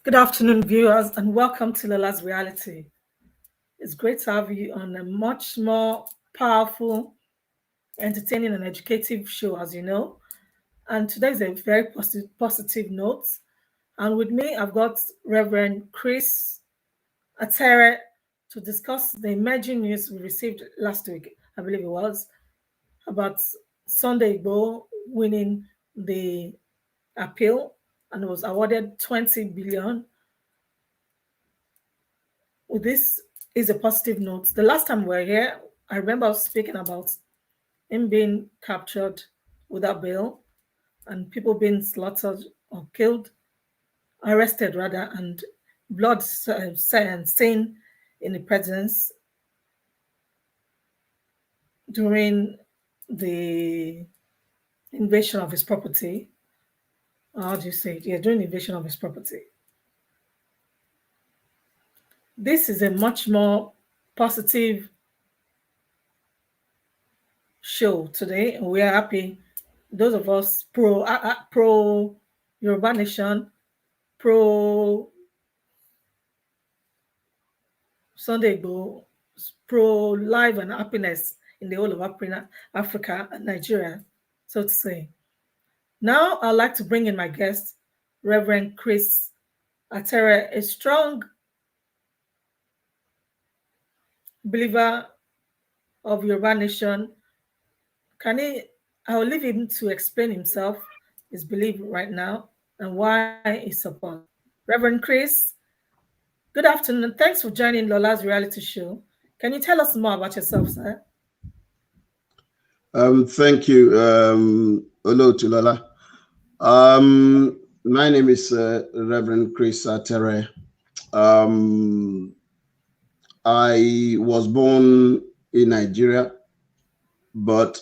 Good afternoon, viewers, and welcome to Lolasreality. It's great to have you on a much more powerful, entertaining, and educative show, as you know. And today is a very positive note. And with me, I've got Reverend Chris Atere to discuss the emerging news we received last week, I believe it was, about Sunday Igboho winning the appeal and was awarded 20 billion. Well, this is a positive note. The last time we were here, I remember speaking about him being captured without bail and people being slaughtered or killed, arrested rather, and blood stain in the presence during the invasion of his property. How do you say it? Yeah, during the invasion of his property. This is a much more positive show today, and we are happy. Those of us pro Yoruba Nation, pro Sunday Igboho, pro life and happiness in the whole of Africa and Nigeria, so to say. Now I'd like to bring in my guest, Reverend Chris Atere, a strong believer of Yoruba Nation. I will leave him to explain himself, his belief right now, and why he supports. Reverend Chris, good afternoon. Thanks for joining Lola's reality show. Can you tell us more about yourself, sir? Thank you, hello to Lola. My name is Reverend Chris Atere. I was born in Nigeria, but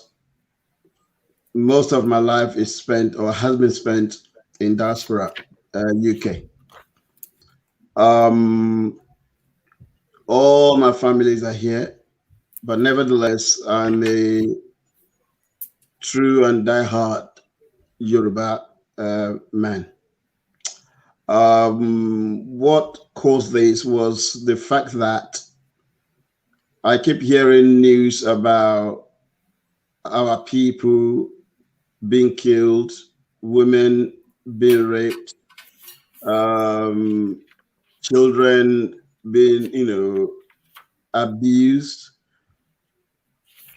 most of my life is spent or has been spent in diaspora, UK. All my families are here, but nevertheless, I'm a true and diehard Yoruba man. What caused this was the fact that I keep hearing news about our people being killed, women being raped, children being, abused,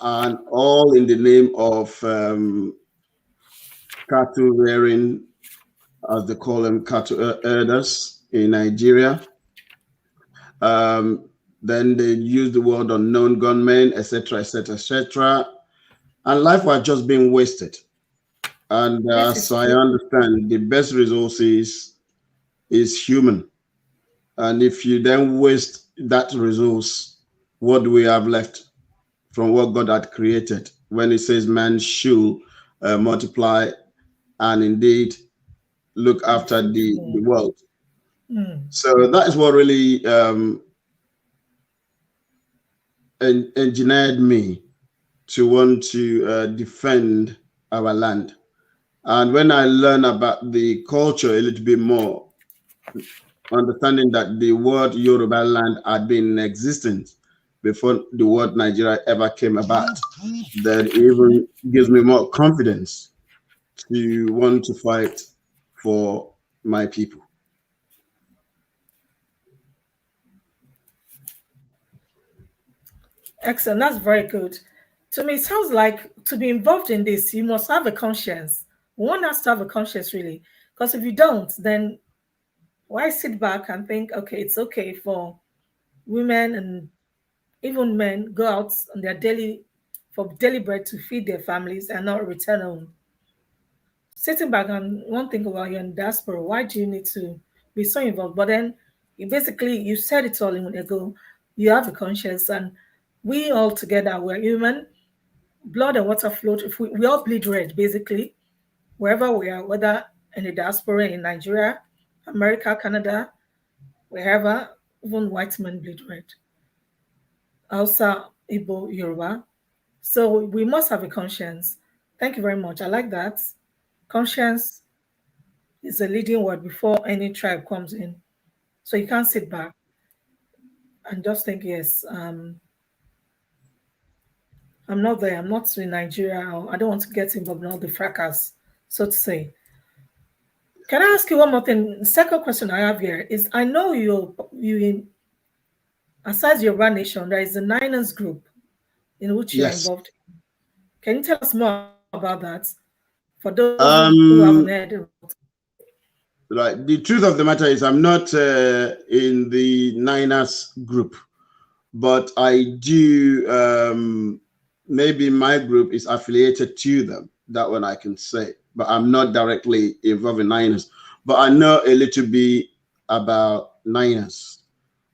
and all in the name of cattle rearing, as they call them, cattle herders in Nigeria. Then they use the word unknown gunmen, etc., etc., etc. And life was just being wasted. And as I understand, the best resources is human. And if you then waste that resource, what do we have left from what God had created? When it says man should multiply and indeed look after the world. So that is what really engineered me to want to defend our land. And when I learn about the culture a little bit more, understanding that the word Yoruba land had been in existence before the word Nigeria ever came about, that even gives me more confidence to want to fight for my people. Excellent. That's very good. To me, it sounds like to be involved in this, you must have a conscience. One has to have a conscience, really. Because if you don't, then why sit back and think, okay, it's okay for women and even men go out on their daily bread to feed their families and not return home. sitting back and one thing while you're in diaspora, why do you need to be so involved? But then you said it all in ago. You have a conscience, and we all together, we're human. Blood and water flow. If we all bleed red, basically, wherever we are, whether in the diaspora in Nigeria, America, Canada, wherever, even white men bleed red. Hausa, Igbo, Yoruba. So we must have a conscience. Thank you very much. I like that. Conscience is a leading word before any tribe comes in. So you can't sit back and just think, yes, I'm not there. I'm not in Nigeria. Or I don't want to get involved in all the fracas, so to say. Can I ask you one more thing? The second question I have here is: I know aside Yoruba Nation, there is a Niners group in which you are Yes. involved. Can you tell us more about that for those who haven't heard Um, about it? Right. The truth of the matter is, I'm not in the Niners group, but I do. Maybe my group is affiliated to them. That one I can say, but I'm not directly involved in Niners. But I know a little bit about Niners.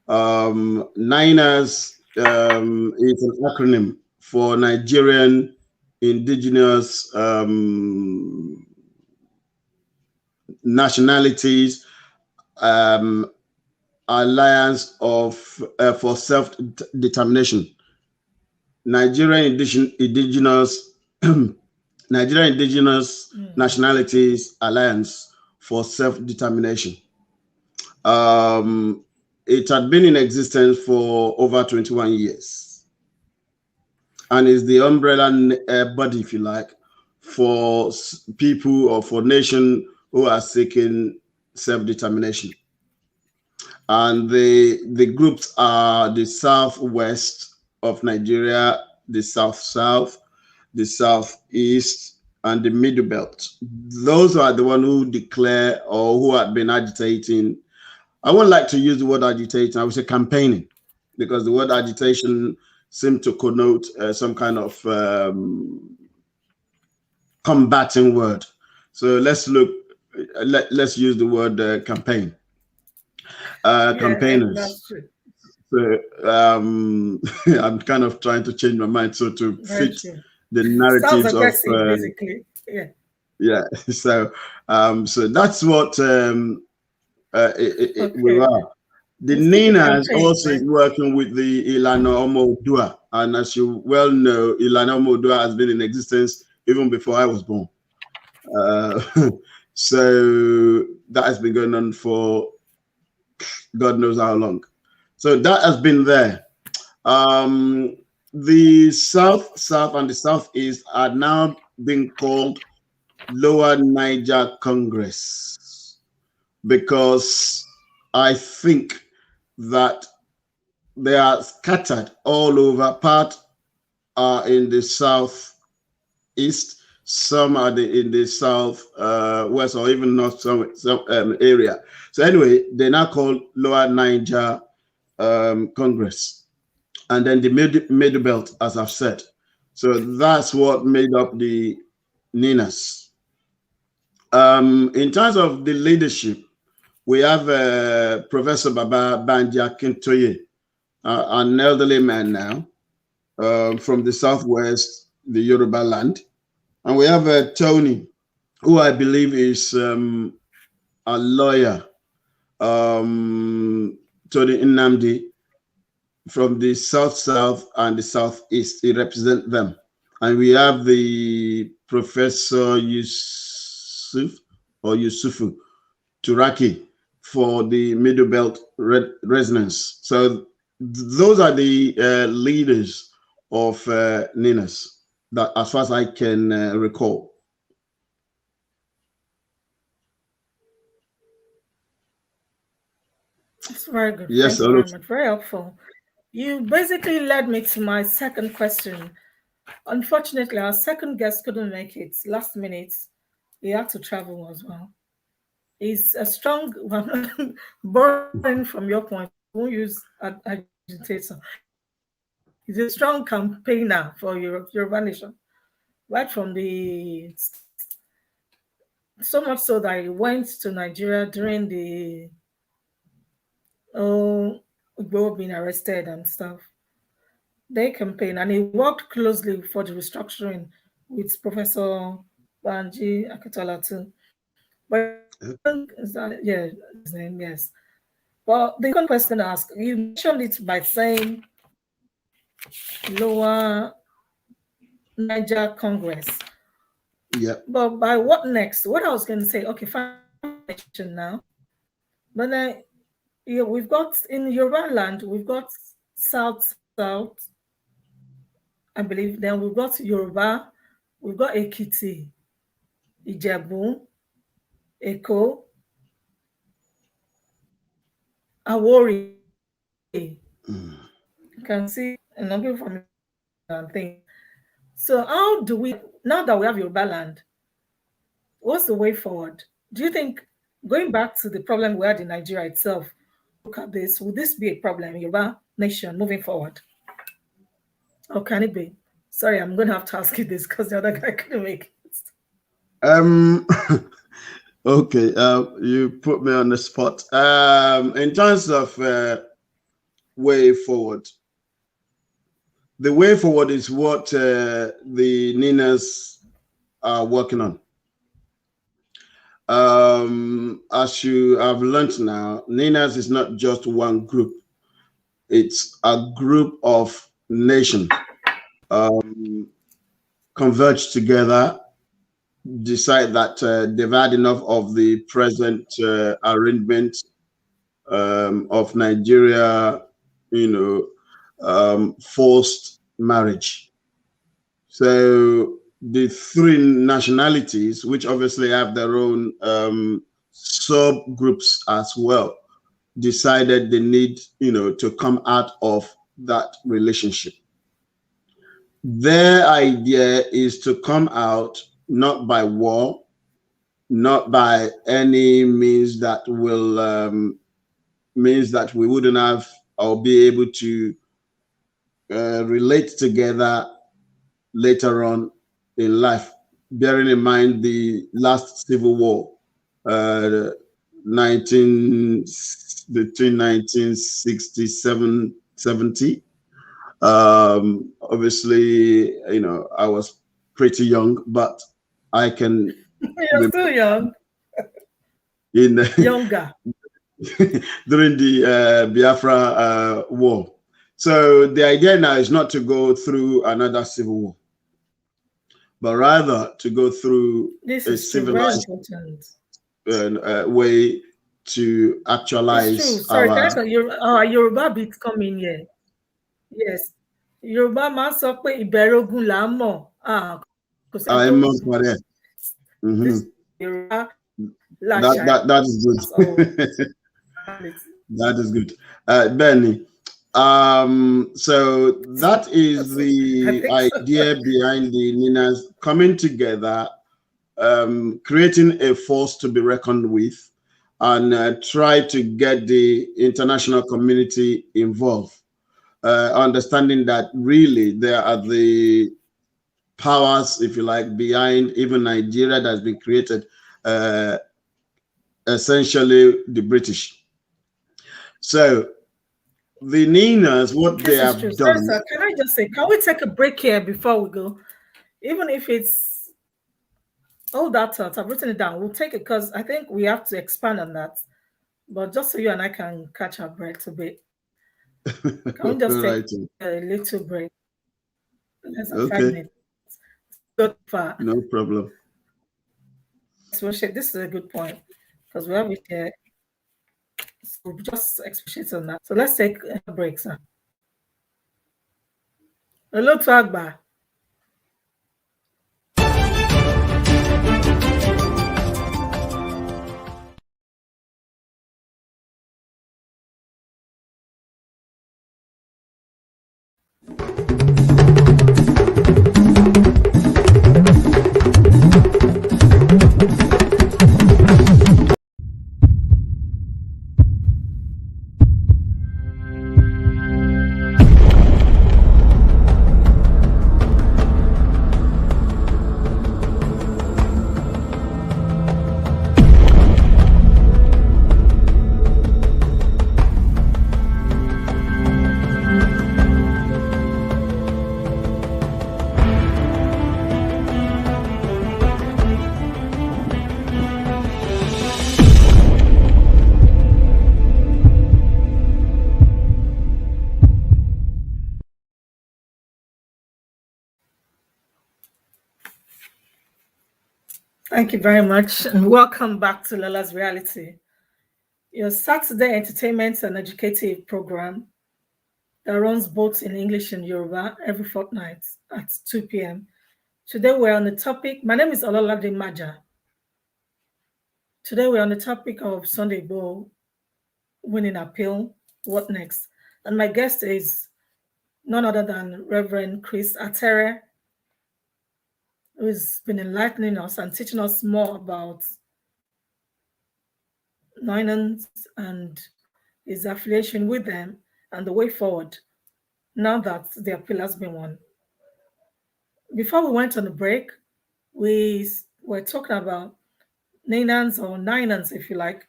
Niners is an acronym for Nigerian Indigenous Nationalities um, Alliance of for Self-Determination. Nigerian Indigenous Nigerian Indigenous Nationalities Alliance for Self-Determination. Um, it had been in existence for over 21 years and is the umbrella body, if you like, for people or for nations who are seeking self-determination. And the groups are the southwest of Nigeria, the south-south, the southeast, and the middle belt. Those are the one who declare or who had been agitating. I wouldn't like to use the word agitating. I would say campaigning, because the word agitation seemed to connote some kind of combating word. So let's let's use the word campaign. Yeah, Campaigners. that's true. So I'm kind of trying to change my mind so to Very fit true. the Sounds narratives of aggressive, basically. Yeah. yeah. So so that's what we Okay. are. The Let's keep it Ninas campaign, also is right? working with the Ilana Omodua, and as you well know, Ilana Omodua has been in existence even before I was born. Uh, so that has been going on for God knows how long. So that has been there. Um, the South, and the Southeast are now being called Lower Niger Congress because I think that they are scattered all over. Part are in the southeast, some are in the south west, or even north some area. So anyway, they're now called Lower Niger Congress, and then the middle belt, as I've said. So that's what made up the Ninas. In terms of the leadership, we have Professor Baba Banja Kintoye, an elderly man now from the southwest, the Yoruba land. And we have Tony, who I believe is a lawyer, Tony Nnamdi, from the south and the southeast. He represents them. And we have the Professor Yusuf or Yusufu Turaki for the Middle Belt Resonance. So those are the leaders of Ninas, that as far as I can recall. It's very good. Yes, Thank you Olu. very much. Very helpful. You basically led me to my second question. Unfortunately, our second guest couldn't make it last minute. He had to travel as well. He's a strong, borrowing from your point, we won't use agitator. He's a strong campaigner for Yoruba Nation, right from the So much so that he went to Nigeria during the oh Igboho being arrested and stuff. They campaign and he worked closely for the restructuring with Professor Banji Akitola too. But is that yeah, his name, yes. But the second question asked, you mentioned it by saying Lower Niger Congress. Yeah. But by what next? What I was going to say, okay, fine now. But then yeah, we've got in Yoruba land, we've got South, I believe. Then we've got Yoruba, we've got Ekiti, Ijebu, Eko, Awori. Mm. You can see a number of from things. So how do we now that we have Yoruba land? What's the way forward? Do you think going back to the problem we had in Nigeria itself? Look at this. Would this be a problem in Yoruba nation moving forward? Or can it be? Sorry, I'm going to have to ask you this because the other guy couldn't make it. Um. Okay. You put me on the spot. In terms of way forward, the way forward is what the Ninas are working on. As you have learned now, Ninas is not just one group; it's a group of nations converge together, decide that they've had enough of the present arrangement of Nigeria, forced marriage. So the three nationalities, which obviously have their own subgroups as well, decided they need, to come out of that relationship. Their idea is to come out not by war, not by any means that will means that we wouldn't have or be able to relate together later on in life, bearing in mind the last civil war, between 1967 70. Obviously, I was pretty young, but I can. You're still young. Younger. During the Biafra war. So the idea now is not to go through another civil war, but rather to go through a civilized way to actualize. It's true. Sorry, our Yoruba bit coming here. Yes. Yoruba máa ń sọ pé ìbẹ̀rẹ̀ ogun là ń mọ̀. That is good. That is good. Benny, so that is the idea behind the Ninas coming together, creating a force to be reckoned with, and try to get the international community involved, understanding that really there are the powers, if you like, behind even Nigeria that's been created, essentially the British. So the Ninas, what they have done. Sorry, sir, can I just say, can we take a break here before we go? Even if it's all that thought, I've written it down. We'll take it because I think we have to expand on that. But just so you and I can catch our breath a bit. Can we just take a little break? Okay. 5 minutes. No problem. This is a good point because we have it here. So just expatiate on that. So let's take a break, sir. Hello, Tagba. Thank you very much, and welcome back to Lolasreality, your Saturday entertainment and educative program that runs both in English and Yoruba every fortnight at 2 p.m. Today we're on the topic. My name is Ololade Maja. Today we're on the topic of Sunday Igboho winning appeal. What next? And my guest is none other than Reverend Chris Atere, who's been enlightening us and teaching us more about Ninans and his affiliation with them and the way forward now that the appeal has been won. Before we went on the break, we were talking about Ninans or Ninans, if you like,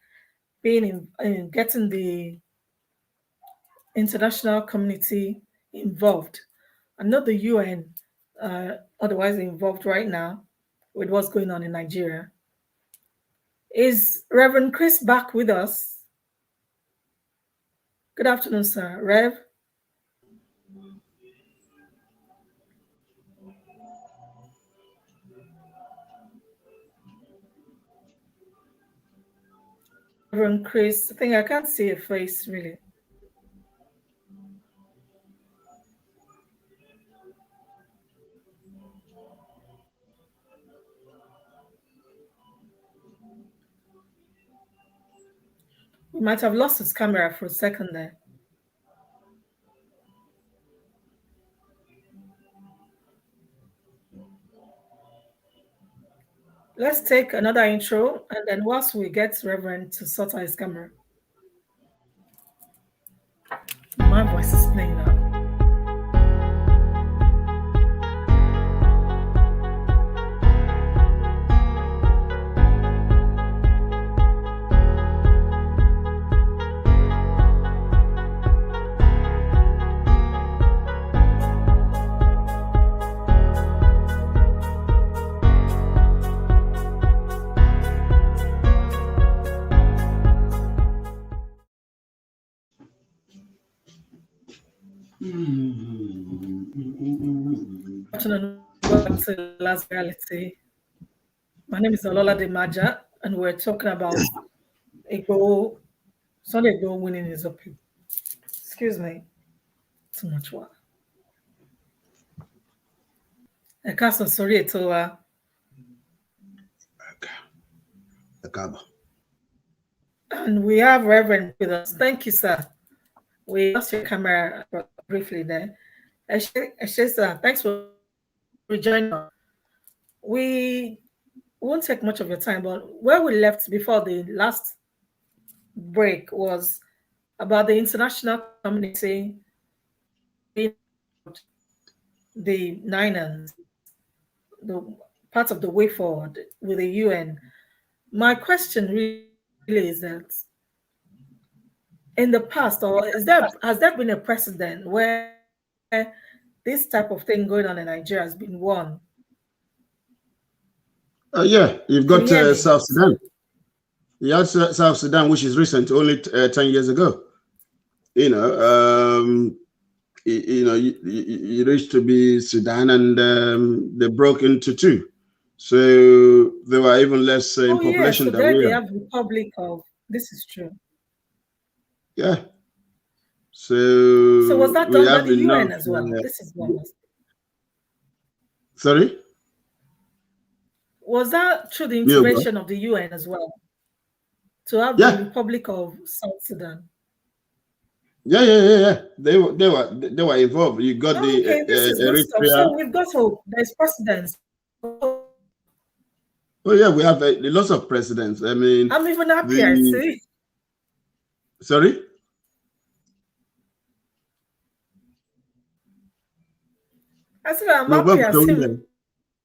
being in getting the international community involved. And not the UN, otherwise involved right now with what's going on in Nigeria. Is Reverend Chris back with us? Good afternoon, sir. Rev? Reverend Chris, I think I can't see your face really. We might have lost his camera for a second there. Let's take another intro, and then whilst we get Reverend to sort out his camera. My voice is playing now. Afternoon, welcome to Lolasreality. My name is Ololade Maja, and we're talking about Igboho, Sunday Igboho winning his appeal. Excuse me, too much water. I can't sorry at all. And we have Reverend with us. Thank you, sir. We lost your camera briefly there. Sir, thanks for rejoining us. We won't take much of your time, but where we left before the last break was about the international community being the Ninans, the part of the way forward with the UN. My question really is that in the past, or has there been a precedent where this type of thing going on in Nigeria has been won? Yeah, you've got South Sudan. You had South Sudan, which is recent, only 10 years ago. You used to be Sudan, and they broke into two. So they were even less in population than we are. They have Republic of. This is true. Yeah. So was that done by the UN as well? This is one. Sorry? Was that through the intervention of the UN as well? To have the Republic of South Sudan? Yeah. They were involved. You got Eritrea. So we've got there's precedents. Oh yeah, we have lots of precedents. I mean, I'm even happier. See? Sorry? I said I'm happy. I see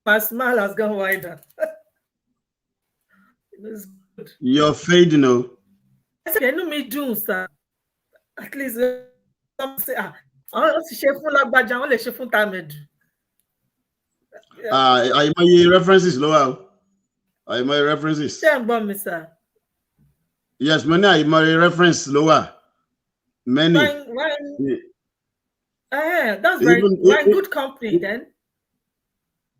my smile has gone wider. It's good. You're fading, no? I said, you me do, sir. At least some say, I want to share full like badge. I want to share full time. My references lower. My references. Share me, sir. Yes, many my reference lower. Many. That's very we're in good company then.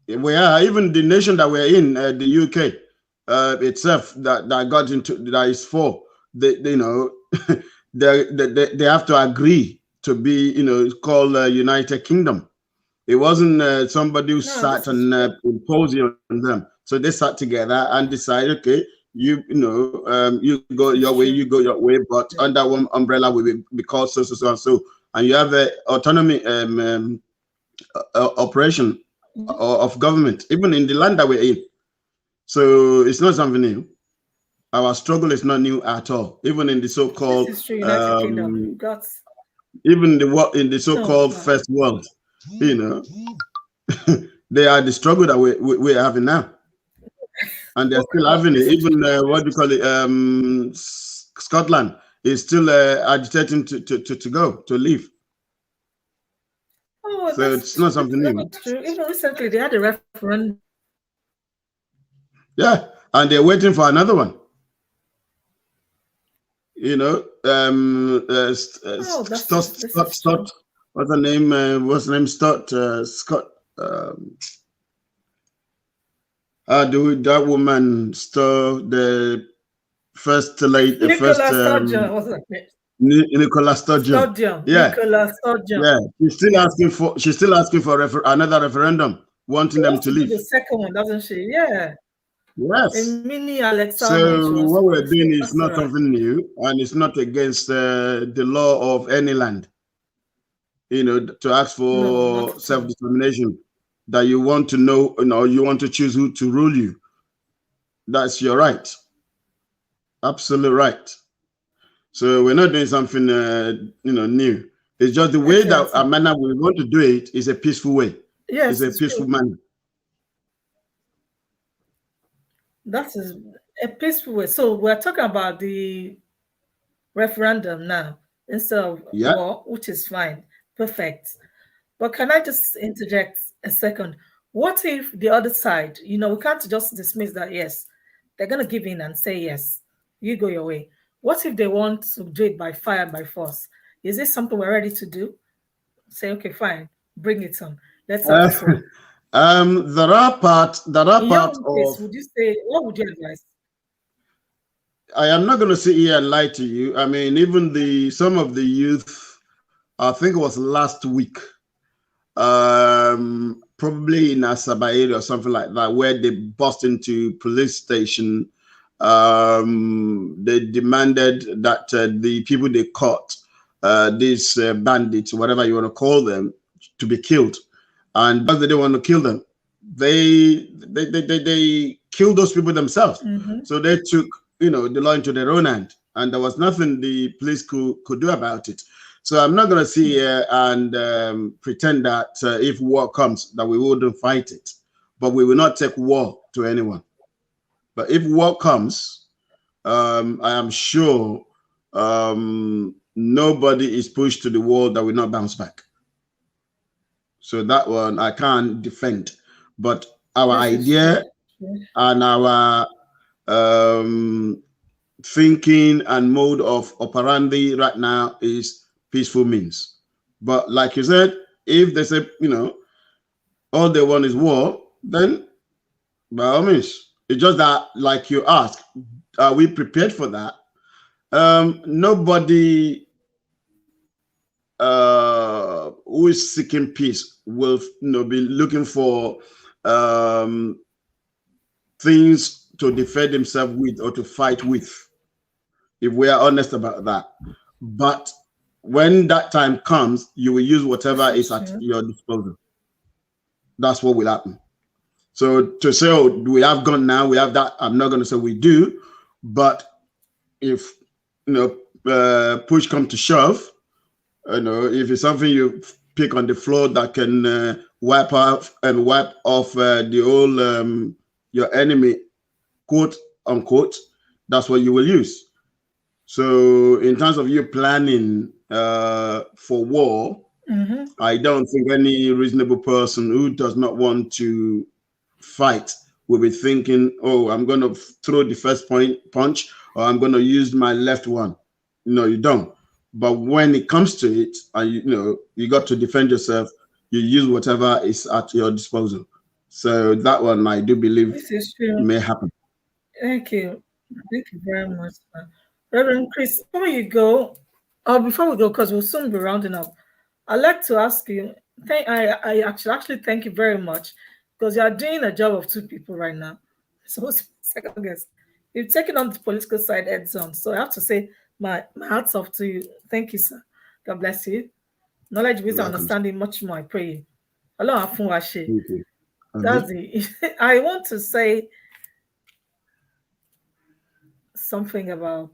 We are even the nation that we're in, the UK. itself that got into that is for they they have to agree to be called United Kingdom. It wasn't somebody who No, sat this is and true. imposed on them. So they sat together and decided, okay, you go This your way, is you true. go your way, but under one umbrella we will be called so so so and so, and you have a autonomy operation of government, even in the land that we're in. So it's not something new. Our struggle is not new at all. Even in the This so-called, is true. United Kingdom. You got even in the no so-called far. first world, you know, they are the struggle that we're having now, and they're Spoke still about having it. this is Even true. what do you call it? Scotland is still agitating to go to leave. Oh, So it's not something new. that's true. Even recently, they had a referendum. Yeah, and they're waiting for another one. Oh, this is true. Stott, what's her name? What's her name? Stott, Scott. Um, that woman, the first late, the first Nicola Sturgeon, wasn't it? Nicola Sturgeon. Sturgeon. Yeah, Nicola Sturgeon. yeah. She's still asking for another referendum, wanting She them wants to to do leave. the second one, doesn't she? Yeah. A Yes. mini So Alexander she wants to what we're do. So doing is that's all not right. something new, and it's not against the law of any land. To ask No, not for at all. self-determination, that you want to know, you want to choose who to rule you. That's your right, absolute right. So we're not doing something, new. It's just the way that a Exactly. manner we want to do it is a peaceful way. It's Yes, a it's peaceful true. manner. That is a peaceful way. So we're talking about the referendum now instead of Yeah. war, which is fine. Perfect. But can I just interject a second? What if the other side, we can't just dismiss that, yes, they're going to give in and say, yes, you go your way. What if they want to do it by fire, by force? Is this something we're ready to do? Say, okay, fine, bring it on. Let's have Uh, sword. there are In your part own case, of. would you say, what would you advise? I am not going to sit here and lie to you. I mean, even some of the youth, I think it was last week, probably in Asaba area or something like that, where they bust into police station. They demanded that the people they caught, these bandits, whatever you want to call them, to be killed. And because they didn't want to kill them, they killed those people themselves. Mm-hmm. So they took the law into their own hand, and there was nothing the police could do about it. So I'm not going to sit here and pretend that if war comes, that we wouldn't fight it. But we will not take war to anyone. But if war comes, I am sure nobody is pushed to the wall that will not bounce back. So that one I can't defend. But our This is true. idea and our thinking and mode of operandi right now is peaceful means. But like you said, if they say, all they want is war, then by all means. It's just that, like you asked, are we prepared for that? Nobody who is seeking peace will be looking for things to defend himself with or to fight with, if we are honest about that. But when that time comes, you will use whatever is at your disposal. That's what will happen. So to say, oh, do we have gun now? We have that. I'm not going to say we do. But if, push come to shove, if it's something you pick on the floor that can wipe off the whole your enemy, quote unquote, that's what you will use. So in terms of you planning for war, I don't think any reasonable person who does not want to fight will be thinking, oh, I'm going to throw the first punch, or I'm going to use my left one. No, you don't. But when it comes to it, and you got to defend yourself, you use whatever is at your disposal. So that one, I do believe, This is true. may happen. Thank you. Thank you very much, sir. Reverend Chris, before you go, or before we go, because we'll soon be rounding up, I'd like to ask you, I actually thank you very much because you are doing a job of two people right now. So, second guest, you've taken on the political side heads on. So, I have to say, my hats off to you. Thank you, sir. God bless you. Knowledge, You're wisdom, welcome. understanding, much more, I pray. Allah Afun Washe. Thank you. That's Okay. the. I want to say something about.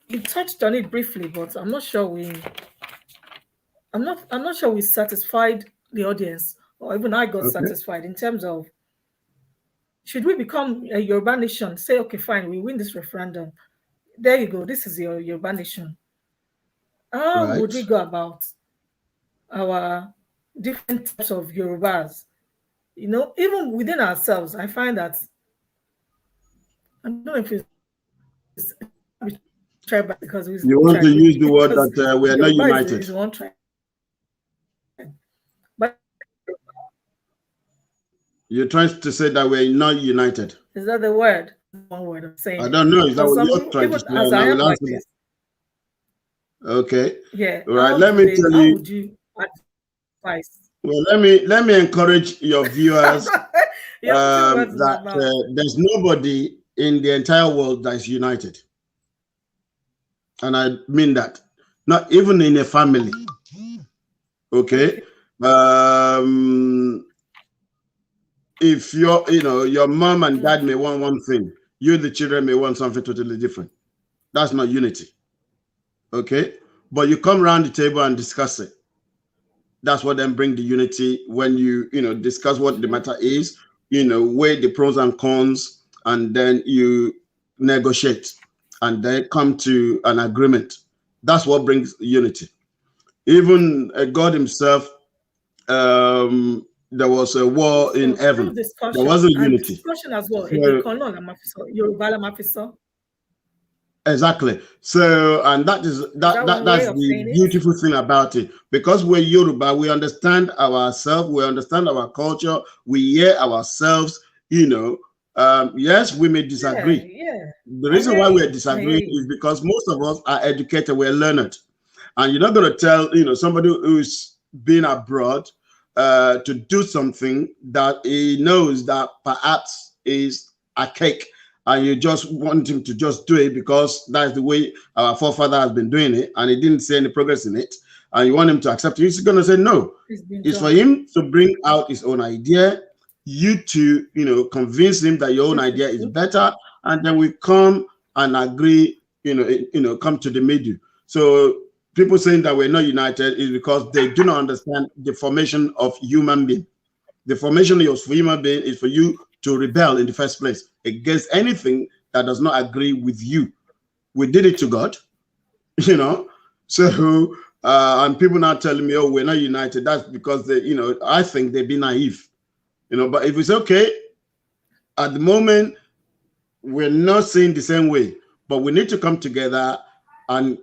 You touched on it briefly, but I'm not sure I'm not sure we satisfied the audience, or even I got Okay. satisfied in terms of should we become a Yoruba nation? Say, okay, fine, we win this referendum. There you go. This is your Yoruba nation. How would we Right. go about our different types of Yorubas? Even within ourselves, I find that I don't know if it's tribe because we You want to tribe use the word because that we are not Yoruba united. is one tribe, but You're trying to say that we're not united. is that the word? One word I'm I saying it. don't know. Is that Because what some you're people, trying to even say? as And I I will am like answer that. this, Okay. yeah. All right. Let me tell How you. would you advise? Well, let me encourage your viewers You're putting words in my that mouth. there's nobody in the entire world that is united, and I mean that. Not even in a family. Okay. Okay. Um, if your mom and dad may want one thing, you the children may want something totally different. That's not unity. Okay. But you come around the table and discuss it. That's what then bring the unity when you discuss what the matter is, weigh the pros and cons, and then you negotiate and then come to an agreement. That's what brings unity. Even God himself, there was a war in So through heaven. There discussion wasn't and unity. discussion as well, So Yoruba la ma fi sọ. exactly. So, and that is Is that that that one way that's of the saying it? beautiful thing about it. Because we're Yoruba, we understand ourselves, we understand our culture, we hear ourselves. Yes, we may Yeah, disagree. yeah. The I reason hear why we're you. I hear disagreeing you. is because most of us are educated, we're learned, and you're not going to tell somebody who's been abroad to do something that he knows that perhaps is archaic, and you just want him to just do it because that's the way our forefather has been doing it, and he didn't see any progress in it, and you want him to accept it. He's going to say no. It's been It's for done. him to bring out his own idea, you to convince him that your own This idea is is good. better, and then we come and agree, come to the middle. So people saying that we're not united is because they do not understand the formation of human being. The formation of human being is for you to rebel in the first place against anything that does not agree with you. We did it to God, you know. So and people now telling me, oh, we're not united. That's because I think they've been naive, But if it's okay, at the moment, we're not seeing the same way, but we need to come together and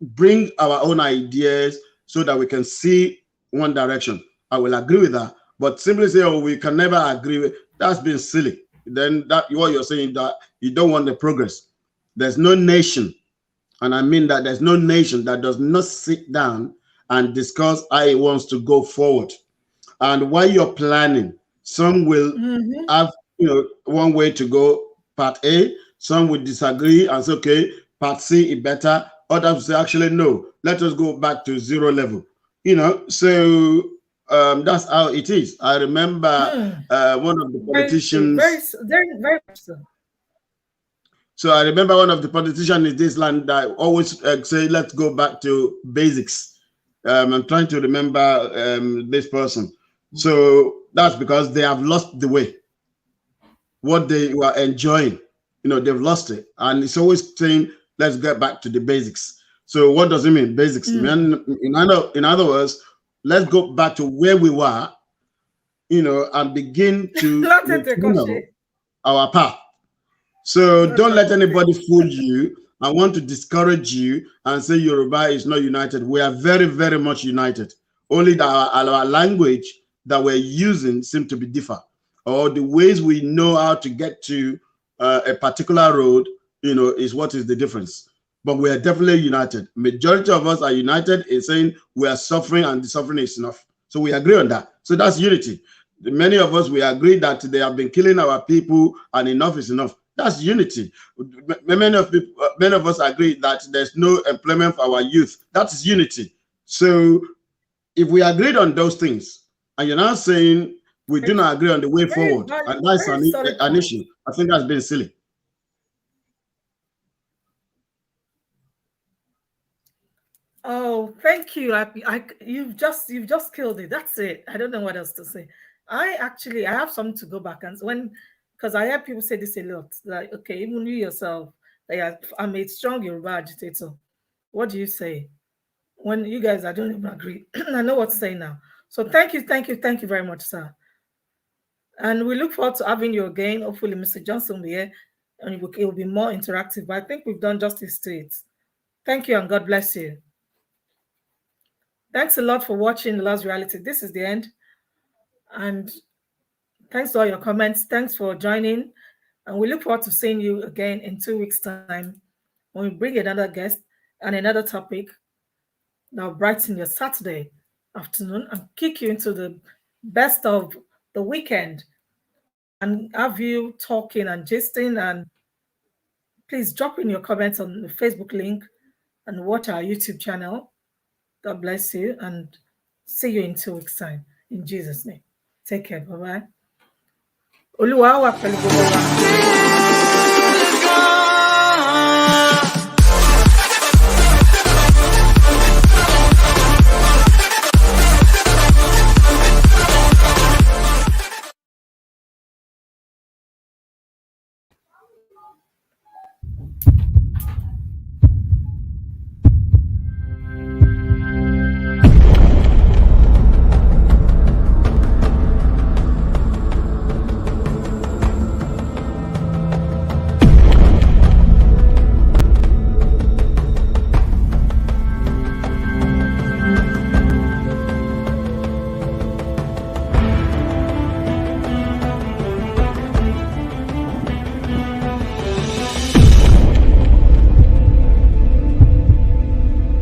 bring our own ideas so that we can see one direction. I will agree with that, but simply say, "Oh, we can never agree," that's been silly. Then that what you're saying that you don't want the progress. There's no nation, and I mean that there's no nation that does not sit down and discuss how it wants to go forward. And while you're planning, some will Mm-hmm. have one way to go, part A. Some will disagree and say, okay, part C is better. Others will say, actually, no, let us go back to zero level. So that's how it is. I remember Hmm. one of the Very true. Very, politicians. very, very much so. So I remember one of the politicians in this land that always say, let's go back to basics. I'm trying to remember this person. So that's because they have lost the way. What they were enjoying, they've lost it. And it's always saying, let's get back to the basics. So what does it mean, basics? Mm. In other words, let's go back to where we were, and begin to Not it, rekindle Koshi. our path. So Not don't it, let Koshi. anybody fool you and want to discourage you and say Yoruba is not united. We are very, very much united. Only that our language that we're using seem to be different, or the ways we know how to get to a particular road, is what is the difference. But we are definitely united. Majority of us are united in saying we are suffering and the suffering is enough. So we agree on that. So that's unity. Many of us, we agree that they have been killing our people and enough is enough. That's unity. Many of us agree that there's no employment for our youth. That is unity. So if we agreed on those things, and you're now saying we do not agree on the way forward, and that's an issue, I think that's been silly. Oh, thank you. You've just killed it. That's it. I don't know what else to say. I have something to go back and because I hear people say this a lot. Like, okay, even you yourself, like I'm a strong Yoruba agitator. What do you say when you guys? I don't even agree. I know what to say now. So thank you very much, sir. And we look forward to having you again. Hopefully, Mr. Johnson will be here, and it will be more interactive. But I think we've done justice to it. Thank you, and God bless you. Thanks a lot for watching Lolasreality. This is the end. And thanks for all your comments. Thanks for joining. And we look forward to seeing you again in 2 weeks' time when we bring another guest and another topic that will brighten your Saturday afternoon and kick you into the best of the weekend and have you talking and gisting. And please drop in your comments on the Facebook link and watch our YouTube channel. God bless you and see you in 2 weeks' time. In Jesus' name. Take care. Bye-bye. Olúwa wà pẹ̀lú gbogbo wa.